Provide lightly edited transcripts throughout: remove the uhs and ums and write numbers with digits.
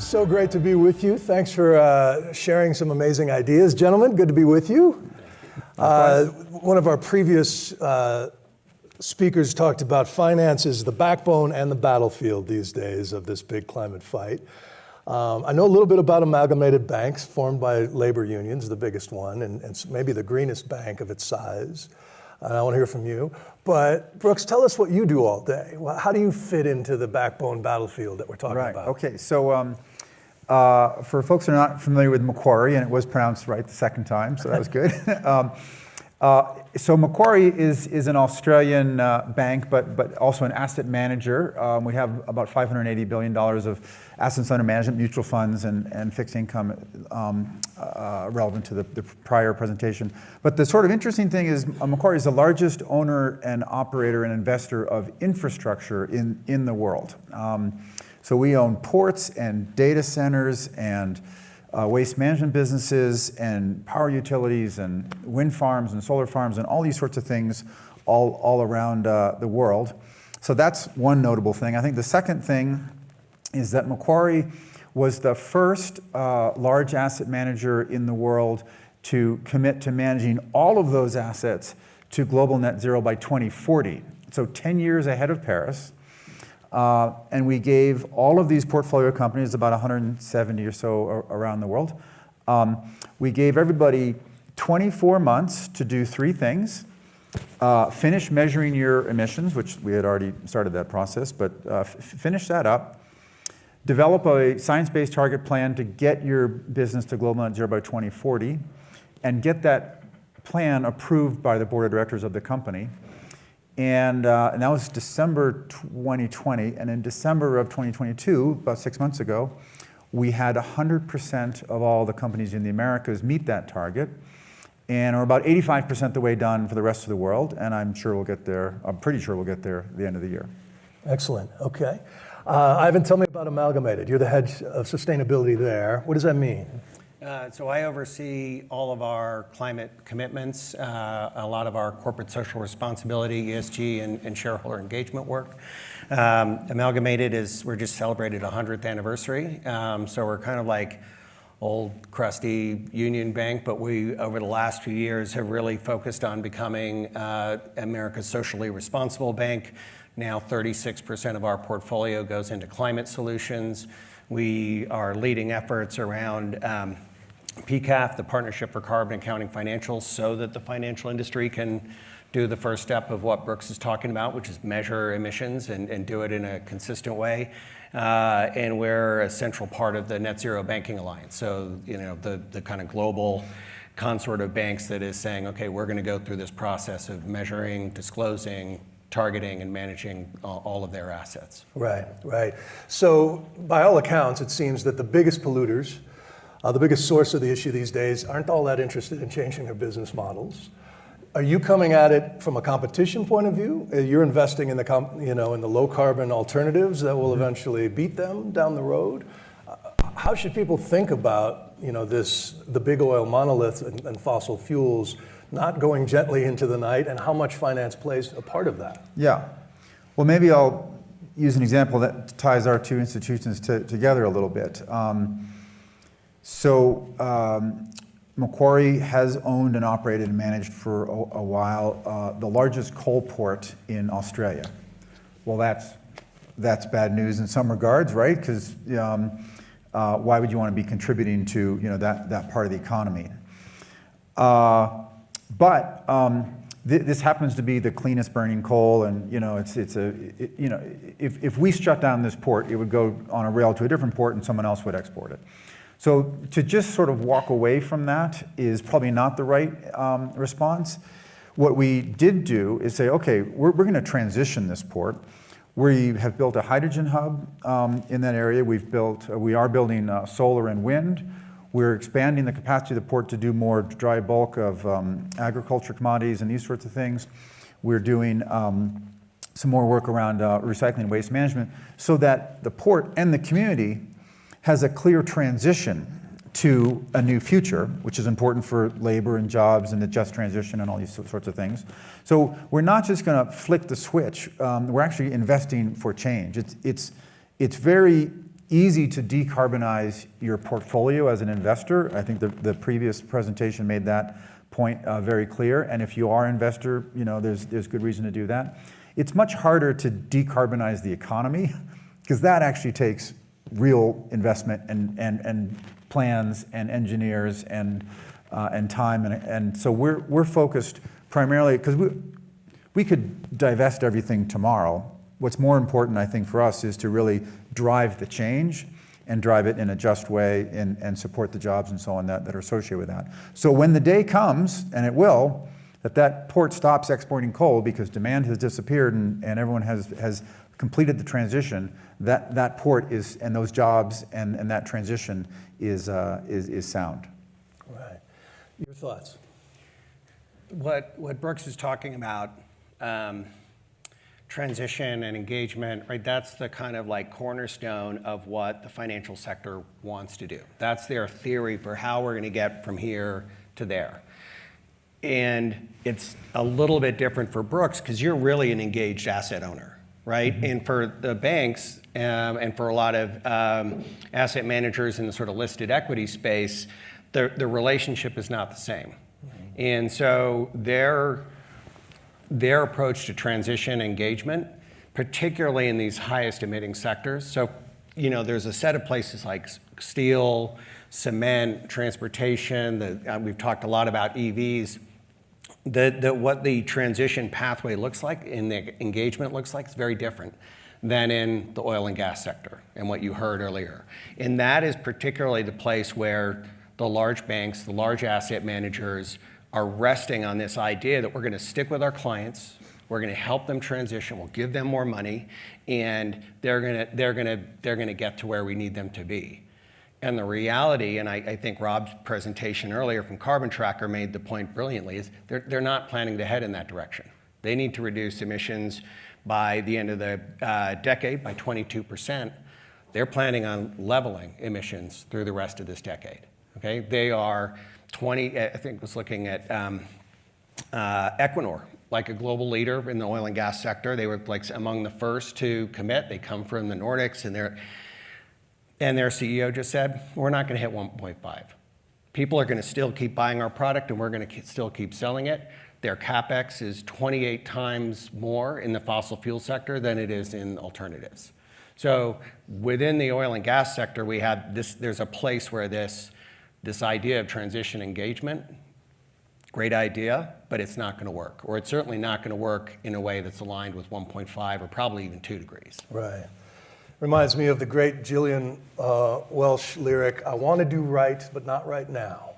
So great to be with you. Thanks for sharing some amazing ideas. Gentlemen, good to be with you. One of our previous speakers talked about finance is the backbone and the battlefield these days of this big climate fight. I know a little bit about amalgamated banks formed by labor unions, the biggest one, and maybe the greenest bank of its size. And I want to hear from you. But Brooks, tell us what you do all day. Well, how do you fit into the backbone battlefield that we're talking about? Okay, so for folks who are not familiar with Macquarie, and it was pronounced right the second time, so that was good. So Macquarie is an Australian bank, but also an asset manager. We have about $580 billion of assets under management, mutual funds, and fixed income relevant to the prior presentation. But the sort of interesting thing is Macquarie is the largest owner and operator and investor of infrastructure in the world. So we own ports and data centers and waste management businesses and power utilities and wind farms and solar farms and all these sorts of things all around the world. So that's one notable thing. I think the second thing is that Macquarie was the first large asset manager in the world to commit to managing all of those assets to global net zero by 2040. So 10 years ahead of Paris. And we gave all of these portfolio companies, about 170 or so around the world, we gave everybody 24 months to do three things. Finish measuring your emissions, which we had already started that process, but finish that up. Develop a science-based target plan to get your business to global net zero by 2040, and get that plan approved by the board of directors of the company. And that was December 2020, and in December of 2022, about 6 months ago, we had 100% of all the companies in the Americas meet that target, and we're about 85% the way done for the rest of the world, and I'm sure we'll get there, I'm pretty sure we'll get there at the end of the year. Excellent, okay. Ivan, tell me about Amalgamated. You're the head of sustainability there. What does that mean? So I oversee all of our climate commitments, a lot of our corporate social responsibility, ESG, and shareholder engagement work. Amalgamated we're just celebrated 100th anniversary. So we're kind of like old crusty union bank, but we, over the last few years, have really focused on becoming America's socially responsible bank. Now 36% of our portfolio goes into climate solutions. We are leading efforts around PCAF, the Partnership for Carbon Accounting Financials, so that the financial industry can do the first step of what Brooks is talking about, which is measure emissions and do it in a consistent way. And we're a central part of the Net Zero Banking Alliance. So, you know, the kind of global consort of banks that is saying, okay, we're going to go through this process of measuring, disclosing, targeting, and managing all of their assets. Right, right. So by all accounts, it seems that the biggest polluters, the biggest source of the issue these days, aren't all that interested in changing their business models. Are you coming at it from a competition point of view? You're investing in in the low carbon alternatives that will eventually beat them down the road. How should people think about the big oil monolith and fossil fuels not going gently into the night, and how much finance plays a part of that? Yeah. Well, maybe I'll use an example that ties our two institutions together a little bit. Macquarie has owned and operated and managed for a while the largest coal port in Australia. Well, that's bad news in some regards, right? Because why would you want to be contributing to that part of the economy? But this happens to be the cleanest burning coal, and if we shut down this port, it would go on a rail to a different port, and someone else would export it. So to just sort of walk away from that is probably not the right response. What we did do is say, okay, we're going to transition this port. We have built a hydrogen hub in that area. We are building solar and wind. We're expanding the capacity of the port to do more dry bulk of agriculture commodities and these sorts of things. We're doing some more work around recycling and waste management so that the port and the community has a clear transition to a new future, which is important for labor and jobs and the just transition and all these sorts of things. So we're not just going to flick the switch. We're actually investing for change. It's very easy to decarbonize your portfolio as an investor. I think the previous presentation made that point very clear. And if you are an investor, there's good reason to do that. It's much harder to decarbonize the economy because that actually takes real investment and plans and engineers and time. And so we're focused primarily because we could divest everything tomorrow. What's more important, I think, for us is to really drive the change and drive it in a just way and support the jobs and so on that are associated with that. So when the day comes, and it will, that port stops exporting coal because demand has disappeared and everyone has completed the transition, that port is, and those jobs and that transition is sound. Right. Your thoughts? What Brooks is talking about, transition and engagement, right? That's the kind of like cornerstone of what the financial sector wants to do. That's their theory for how we're going to get from here to there. And it's a little bit different for Brooks because you're really an engaged asset owner, right? Mm-hmm. And for the banks and for a lot of asset managers in the sort of listed equity space, the relationship is not the same. Mm-hmm. And so their approach to transition engagement, particularly in these highest emitting sectors. So, there's a set of places like steel, cement, transportation, we've talked a lot about EVs. What the transition pathway looks like and the engagement looks like is very different than in the oil and gas sector and what you heard earlier. And that is particularly the place where the large banks, the large asset managers are resting on this idea that we're going to stick with our clients, we're going to help them transition, we'll give them more money, and they're going to get to where we need them to be. And the reality, and I think Rob's presentation earlier from Carbon Tracker made the point brilliantly, is they're not planning to head in that direction. They need to reduce emissions by the end of the decade by 22%. They're planning on leveling emissions through the rest of this decade. Okay, they are I think was looking at Equinor, like a global leader in the oil and gas sector. They were like among the first to commit. They come from the Nordics, and their CEO just said, we're not going to hit 1.5. People are going to still keep buying our product, and we're going to still keep selling it. Their CapEx is 28 times more in the fossil fuel sector than it is in alternatives. So within the oil and gas sector, we have this. There's a place where this idea of transition engagement, great idea, but it's not going to work. Or it's certainly not going to work in a way that's aligned with 1.5 or probably even 2 degrees. Right. Reminds me of the great Gillian Welch lyric, I want to do right, but not right now.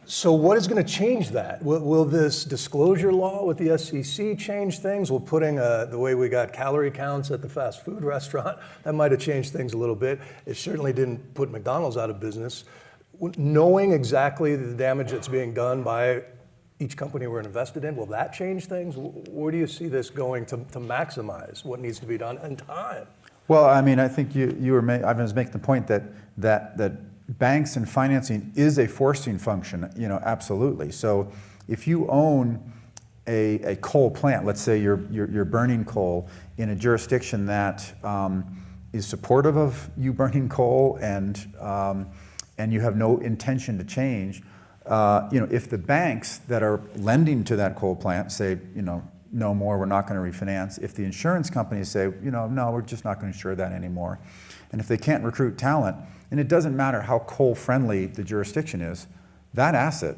So what is going to change that? Will this disclosure law with the SEC change things? Will putting the way we got calorie counts at the fast food restaurant, that might have changed things a little bit. It certainly didn't put McDonald's out of business. Knowing exactly the damage that's being done by each company we're invested in, will that change things? Where do you see this going to maximize what needs to be done in time? Well, I mean, I think I was making the point that banks and financing is a forcing function, absolutely. So if you own a coal plant, let's say you're burning coal in a jurisdiction that is supportive of you burning coal and you have no intention to change, if the banks that are lending to that coal plant say, no more, we're not going to refinance. If the insurance companies say, no, we're just not going to insure that anymore. And if they can't recruit talent, and it doesn't matter how coal-friendly the jurisdiction is, that asset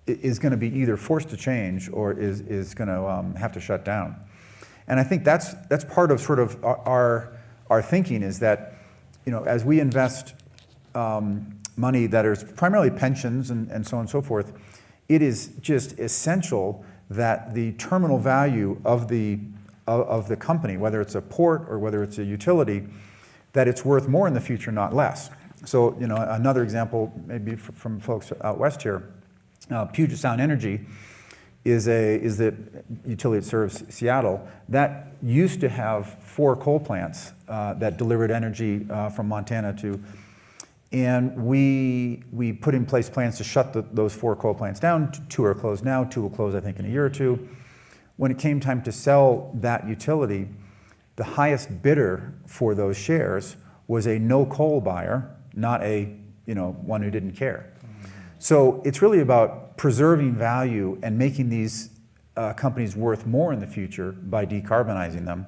is going to be either forced to change or is going to have to shut down. And I think that's part of sort of our thinking is that, as we invest money that is primarily pensions and so on and so forth, it is just essential that the terminal value of the company, whether it's a port or whether it's a utility, that it's worth more in the future, not less. So, another example, maybe from folks out west here, Puget Sound Energy is the utility that serves Seattle. That used to have 4 coal plants that delivered energy from Montana to, and we put in place plans to shut those 4 coal plants down. 2 are closed now. 2 will close, I think, in a year or 2. When it came time to sell that utility, the highest bidder for those shares was a no coal buyer, not a one who didn't care. So it's really about preserving value and making these companies worth more in the future by decarbonizing them.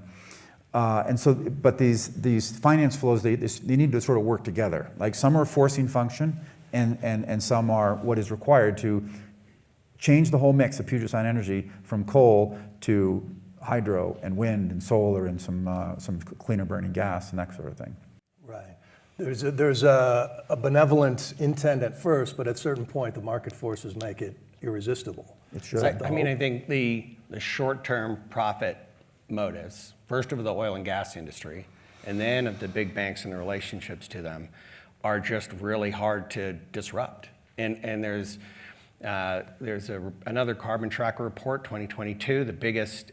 But these finance flows, they need to sort of work together. Like some are forcing function, and some are what is required to change the whole mix of Puget Sound energy from coal to hydro and wind and solar and some cleaner burning gas and that sort of thing. Right. There's a benevolent intent at first, but at a certain point, the market forces make it irresistible. It should. I mean, I think the short-term profit motives, first of the oil and gas industry, and then of the big banks and the relationships to them, are just really hard to disrupt. And there's another carbon tracker report, 2022, the biggest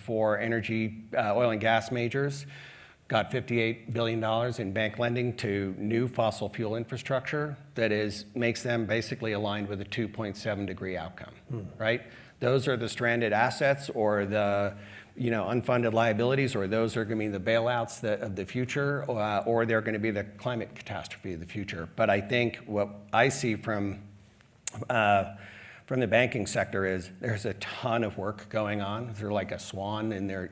for energy, oil and gas majors, got $58 billion in bank lending to new fossil fuel infrastructure that makes them basically aligned with a 2.7 degree outcome, right? Those are the stranded assets or the unfunded liabilities, or those are going to be the bailouts of the future, or they're going to be the climate catastrophe of the future. But I think what I see from the banking sector is there's a ton of work going on. They're like a swan, and they're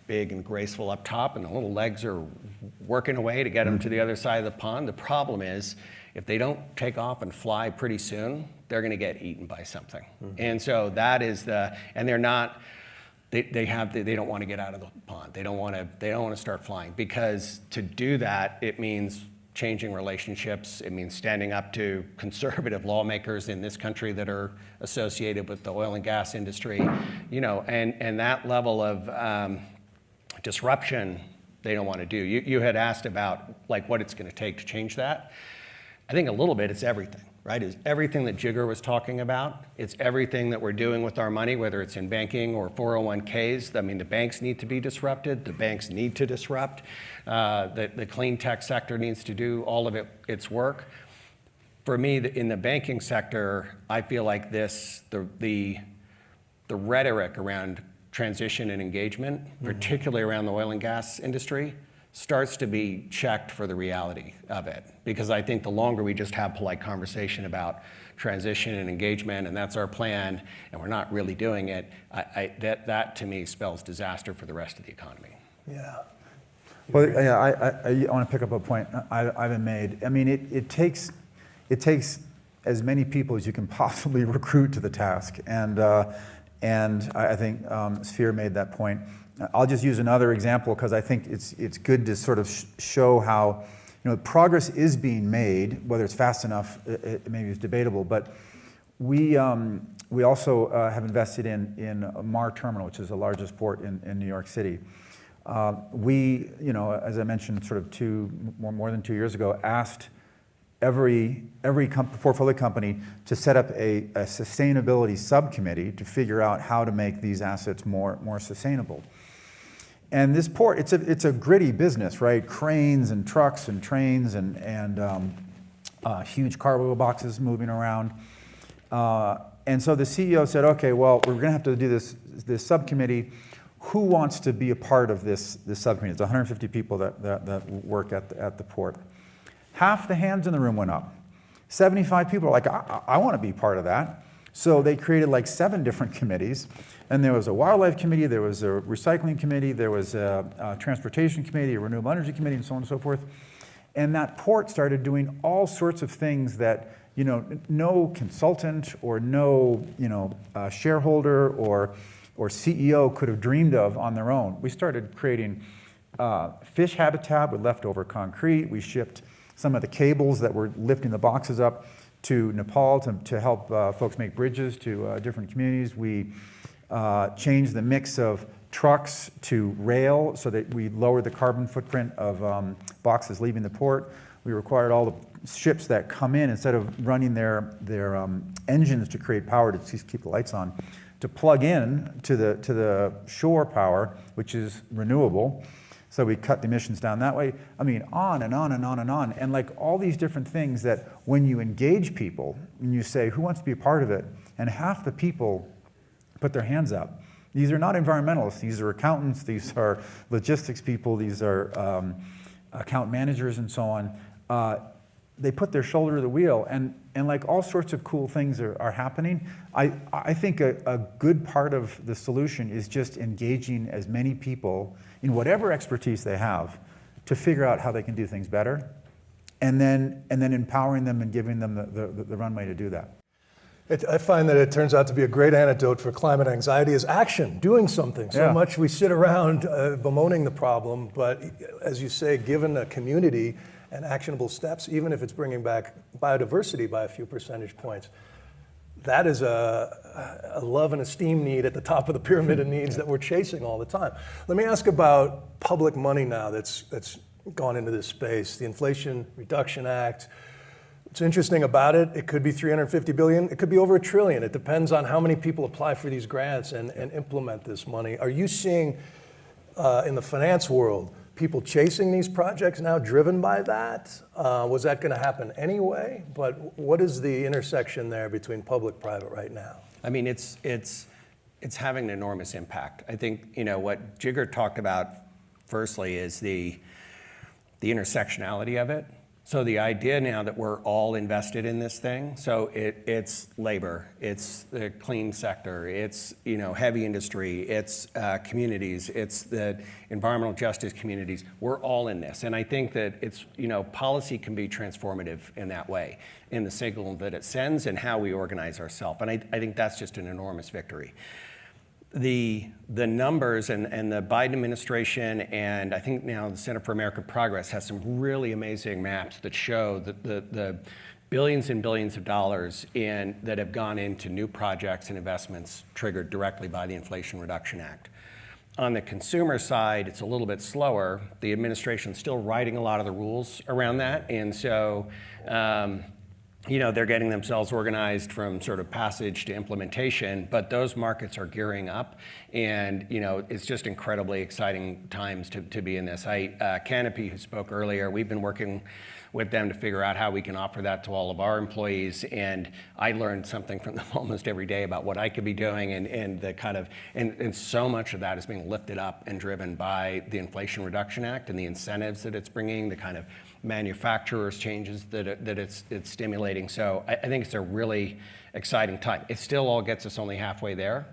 big and graceful up top, and the little legs are working away to get them to the other side of the pond. The problem is, if they don't take off and fly pretty soon, they're going to get eaten by something. And so that is and they're not. They don't want to get out of the pond. They don't want to start flying, because to do that, it means changing relationships. It means standing up to conservative lawmakers in this country that are associated with the oil and gas industry, and that level of disruption they don't want to do. You had asked about what it's going to take to change that. I think a little bit it's everything, right? It's everything that Jigger was talking about. It's everything that we're doing with our money, whether it's in banking or 401ks. I mean, the banks need to be disrupted. The banks need to disrupt. The clean tech sector needs to do all of its work. For me, in the banking sector, I feel like the rhetoric around transition and engagement, particularly around the oil and gas industry, starts to be checked for the reality of it. Because I think the longer we just have polite conversation about transition and engagement, and that's our plan, and we're not really doing it, that to me spells disaster for the rest of the economy. Yeah. Well, yeah, I want to pick up a point I've made. I mean, it takes as many people as you can possibly recruit to the task, and I think Sphere made that point. I'll just use another example because I think it's good to sort of show how progress is being made. Whether it's fast enough, maybe it's debatable. But we also have invested in Mar Terminal, which is the largest port in New York City. We, as I mentioned, sort of more than 2 years ago, asked every portfolio company to set up a sustainability subcommittee to figure out how to make these assets more sustainable. And this port, it's a gritty business, right? Cranes and trucks and trains and huge cargo boxes moving around. And so the CEO said, okay, well, we're going to have to do this subcommittee. Who wants to be a part of this subcommittee? It's 150 people that work at the port. Half the hands in the room went up. 75 people are like, I want to be part of that. So they created 7 different committees. And there was a wildlife committee, there was a recycling committee, there was a transportation committee, a renewable energy committee, and so on and so forth. And that port started doing all sorts of things that no consultant or no shareholder or CEO could have dreamed of on their own. We started creating fish habitat with leftover concrete. We shipped some of the cables that were lifting the boxes up to Nepal to help folks make bridges to different communities. We changed the mix of trucks to rail so that we lowered the carbon footprint of boxes leaving the port. We required all the ships that come in, instead of running their engines to create power to keep the lights on, to plug in to the shore power, which is renewable. So we cut the emissions down that way. I mean, on and on and on and on. And all these different things that when you engage people and you say, who wants to be a part of it? And half the people put their hands up. These are not environmentalists. These are accountants. These are logistics people. These are account managers and so on. They put their shoulder to the wheel, and like all sorts of cool things are happening. I think a good part of the solution is just engaging as many people in whatever expertise they have to figure out how they can do things better, and then empowering them and giving them the runway to do that. I find that it turns out to be a great antidote for climate anxiety is action, doing something. So much we sit around bemoaning the problem, but as you say, given a community and actionable steps, even if it's bringing back biodiversity by a few percentage points, that is a love and esteem need at the top of the pyramid of needs that we're chasing all the time. Let me ask about public money now that's gone into this space. The Inflation Reduction Act. What's interesting about it, it could be $350 billion, it could be over $1 trillion. It depends on how many people apply for these grants and implement this money. Are you seeing in the finance world people chasing these projects now driven by that? Was that going to happen anyway? But what is the intersection there between public-private right now? I mean, it's having an enormous impact. I think, what Jigar talked about firstly is the intersectionality of it. So the idea now that we're all invested in this thing, so it's labor, it's the clean sector, it's heavy industry, it's communities, it's the environmental justice communities. We're all in this, and I think that it's policy can be transformative in that way, in the signal that it sends and how we organize ourselves, and I think that's just an enormous victory. The numbers and the Biden administration, and I think now the Center for American Progress has some really amazing maps that show that the billions and billions of dollars that have gone into new projects and investments triggered directly by the Inflation Reduction Act. On the consumer side, it's a little bit slower. The administration's still writing a lot of the rules around that, and so they're getting themselves organized from sort of passage to implementation, but those markets are gearing up, and it's just incredibly exciting times to be in this. Canopy, who spoke earlier, we've been working with them to figure out how we can offer that to all of our employees, and I learned something from them almost every day about what I could be doing, and the kind of, and so much of that is being lifted up and driven by the Inflation Reduction Act and the incentives that it's bringing, the kind of manufacturers changes that it's stimulating. So I think it's a really exciting time. It still all gets us only halfway there,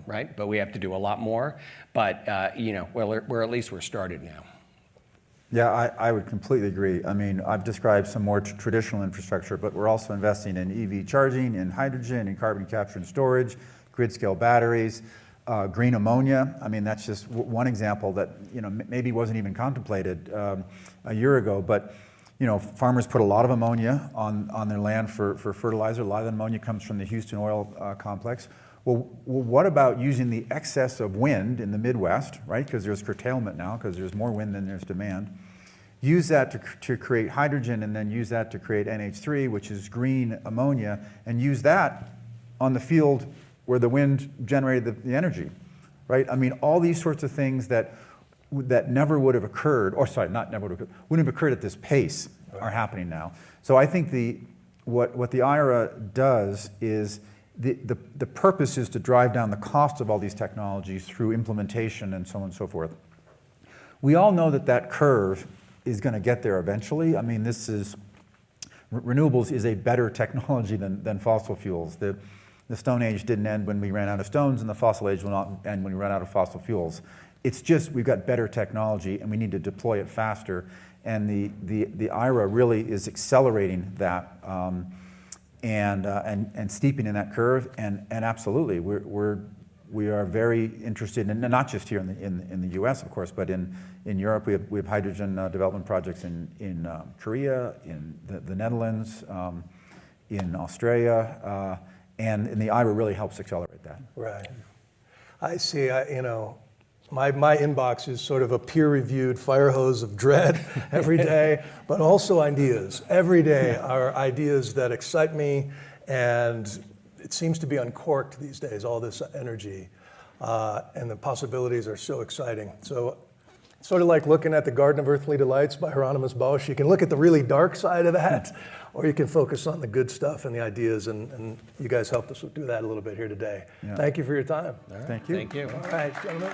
right? But we have to do a lot more. But we're at least we're started now. Yeah, I would completely agree. I mean, I've described some more traditional infrastructure, but we're also investing in EV charging, in hydrogen, in carbon capture and storage, grid scale batteries, green ammonia. I mean, that's just one example that maybe wasn't even contemplated a year ago. But farmers put a lot of ammonia on their land for fertilizer. A lot of the ammonia comes from the Houston oil complex. Well, what about using the excess of wind in the Midwest, right? Because there's curtailment now, because there's more wind than there's demand. Use that to create hydrogen, and then use that to create NH3, which is green ammonia, and use that on the field where the wind generated the energy, right? I mean, all these sorts of things that never would have occurred, or sorry, not never would have occurred, wouldn't have occurred at this pace are happening now. So I think what the IRA does is the purpose is to drive down the cost of all these technologies through implementation and so on and so forth. We all know that curve is going to get there eventually. I mean, renewables is a better technology than fossil fuels. The Stone Age didn't end when we ran out of stones, and the fossil age will not end when we run out of fossil fuels. It's just we've got better technology, and we need to deploy it faster. And the IRA really is accelerating that and steepening that curve. And absolutely, we are very interested in, not just here in the U.S. of course, but in Europe. We have hydrogen development projects in Korea, in the Netherlands, in Australia. And the IRA really helps accelerate that. Right. I see, my inbox is sort of a peer-reviewed fire hose of dread every day, but also ideas. Every day are ideas that excite me, and it seems to be uncorked these days, all this energy, and the possibilities are so exciting. So sort of like looking at the Garden of Earthly Delights by Hieronymus Bosch. You can look at the really dark side of that, or you can focus on the good stuff and the ideas, and you guys helped us do that a little bit here today. Yeah. Thank you for your time. Thank you. Thank you. All right, gentlemen.